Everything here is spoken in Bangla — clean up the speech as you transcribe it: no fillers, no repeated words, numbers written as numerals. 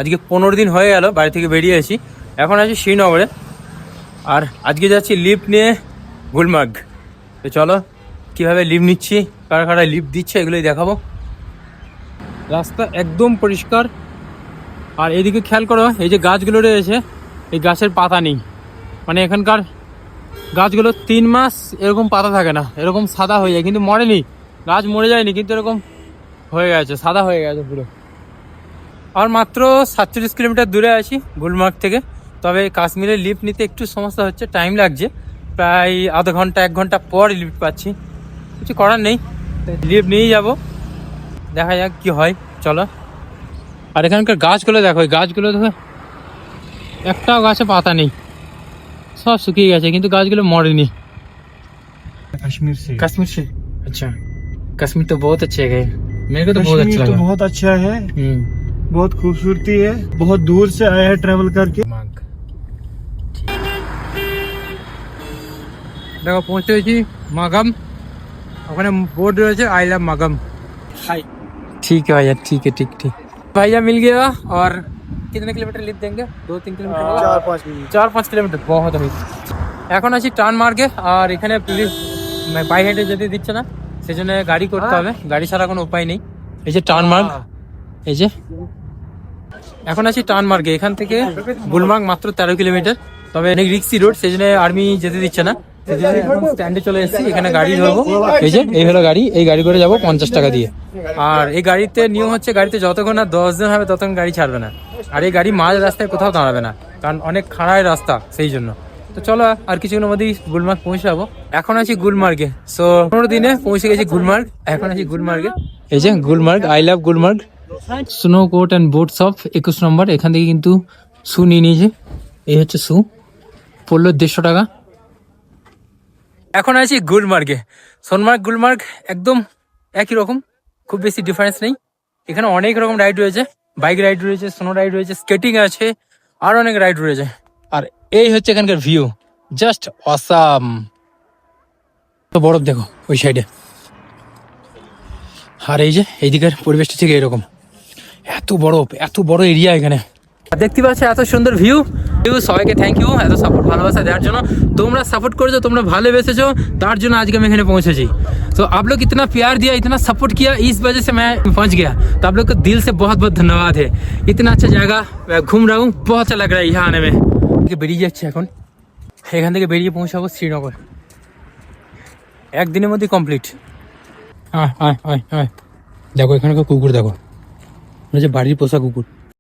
আজকে 15 দিন হয়ে গেল বাড়ি থেকে বেরিয়েছি, এখন আছি শ্রীনগরে। আর আজকে যাচ্ছি লিফট নিয়ে গুলমার্গ। তো চলো কীভাবে লিফট নিচ্ছি, কারা কারা লিফট দিচ্ছে এগুলোই দেখাবো। রাস্তা একদম পরিষ্কার। আর এদিকে খেয়াল করো, এই যে গাছগুলো রয়েছে এই গাছের পাতা নেই, মানে এখানকার গাছগুলো 3 মাস এরকম পাতা থাকে না, এরকম সাদা হয়ে যায়, কিন্তু মরেনি, গাছ মরে যায়নি, কিন্তু এরকম হয়ে গেছে, সাদা হয়ে গেছে পুরো। আর মাত্র 47 কিলোমিটার দূরে আছি গুলমার্গ থেকে। তবে কাশ্মীরে লিফট নিতে একটু সমস্যা হচ্ছে, টাইম লাগছে, প্রায় আধা ঘন্টা 1 ঘন্টা পর লিফট পাচ্ছি। কিছু করার নেই, লিফট নিয়েই যাবো, দেখা যাক কি হয়, চলো। আর এখানকার গাছগুলো দেখো, এই গাছগুলো দেখো একটাও গাছে পাতা নেই, সব শুকিয়ে গেছে, কিন্তু গাছগুলো মরেনি। कश्मीर से अच्छा, कश्मीर तो बहुत अच्छी जगह है, मेरे को तो बहुत अच्छा लगा। बहुत अच्छा है, बहुत खूबसूरती है, बहुत दूर से आया है ट्रैवल करके। देखो पहुंचे गए मागम, ওখানে बोर्ड रहे आई लव मागम। हाय ठीक है भैया, ठीक है, ठीक ठीक भैया मिल गया। और कितने किलोमीटर लिफ्ट देंगे? 2-3 किलोमीटर, 4-5 किलोमीटर बहुत है। এখন আছি টার্ন মার্গে। আর এখানে পুলিশ পায়ে হেঁটে যেতে দিচ্ছে না, সেজন্য গাড়ি করতে হবে, গাড়ি ছাড়া কোনো উপায় নেই। এই যে টার্ন মার্গ, এই যে এখন আছি টার্ন মার্গে। এখান থেকে গুলমার্গ মাত্র 13 কিলোমিটার, তবে অনেক রিক্সি রোড, সেজন্য আর্মি যেতে দিচ্ছে না। স্ট্যান্ডে চলে এসেছি, এখানে গাড়ি ধরবো। এই যে এই হলো গাড়ি, এই গাড়ি করে যাবো 50 টাকা দিয়ে। আর এই গাড়িতে নিয়ম হচ্ছে, গাড়িতে যতক্ষণ না 10 জন হবে ততক্ষণ গাড়ি ছাড়বে না। আর এই গাড়ি মাঝ রাস্তায় কোথাও দাঁড়াবে না, কারণ অনেক খাড়ায় রাস্তা, সেই জন্য। তো চলো আর কিছুক্ষণের মধ্যেই গুলমার্গ পৌঁছে যাবো। এখন আছি গুলমার্গে, সো 15 দিনে পৌঁছে গেছি গুলমার্গ। এখন আছি গুলমার্গে, এই যে Gulmarg, I love Gulmarg. Snow coat and boat shop 21 number, এখান থেকে কিন্তু শু নিয়ে নিয়েছে। এই হচ্ছে শু, পড়লো 150 টাকা। এখন আছি গুলমার্গে। সোনমার্গ গুলমার্গ একদম একই রকম, খুব বেশি ডিফারেন্স নেই। এখানে অনেক রকম রাইড রয়েছে, বাইক রাইড রয়েছে, স্নো রাইড রয়েছে, স্কেটিং আছে, আর অনেক রাইড রয়েছে। আর এই হচ্ছে এখানকার ভিউ, জাস্ট অসাম। তো বরফ দেখো ওই সাইডে, আর এই যে এইদিকের পরিবেশটা ঠিক এরকম, এত বরফ, এত বড় এরিয়া এখানে। দেখতে পাচ্ছ এত সুন্দর ভিউ। সবাইকে থ্যাংক ইউ এত সাপোর্ট ভালোবাসা দেওয়ার জন্য। তোমরা সাপোর্ট করেছো, তোমরা ভালোবেসেছো, তার জন্য আজকে আমি এখানে পৌঁছেছি। तो आप लोग इतना प्यार दिया, इतना सपोर्ट किया, इस वजह से मैं पहुंच गया। तो आप लोग को दिल से बहुत बहुत धन्यवाद है। इतना अच्छा जगह मैं घूम रहा हूँ, बहुत अच्छा लग रहा है यहाँ आने में। বেরিয়ে যাচ্ছে এখন, এখান থেকে বেরিয়ে পৌঁছাবো শ্রীনগর, একদিনের মধ্যে কমপ্লিট। দেখো এখানকার কুকুর দেখো, যে বাড়ির পোষা কুকুর।